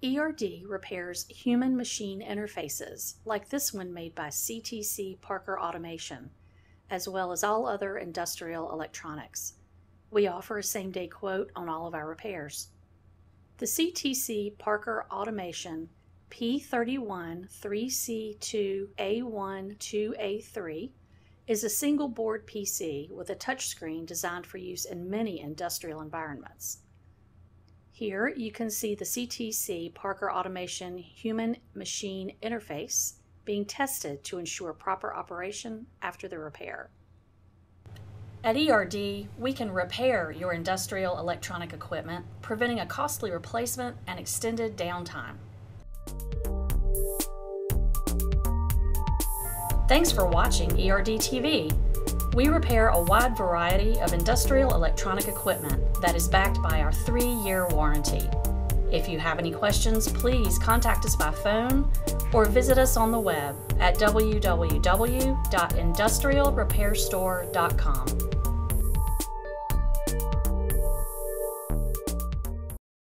ERD repairs human-machine interfaces like this one made by CTC Parker Automation, as well as all other industrial electronics. We offer a same-day quote on all of our repairs. The CTC Parker Automation p31-3c2-a1-2a3 is a single-board PC with a touchscreen designed for use in many industrial environments. Here you can see the CTC Parker Automation human-machine interface being tested to ensure proper operation after the repair. At ERD, we can repair your industrial electronic equipment, preventing a costly replacement and extended downtime. Thanks for watching ERD TV. We repair a wide variety of industrial electronic equipment that is backed by our 3-year warranty. If you have any questions, please contact us by phone or visit us on the web at www.industrialrepairstore.com.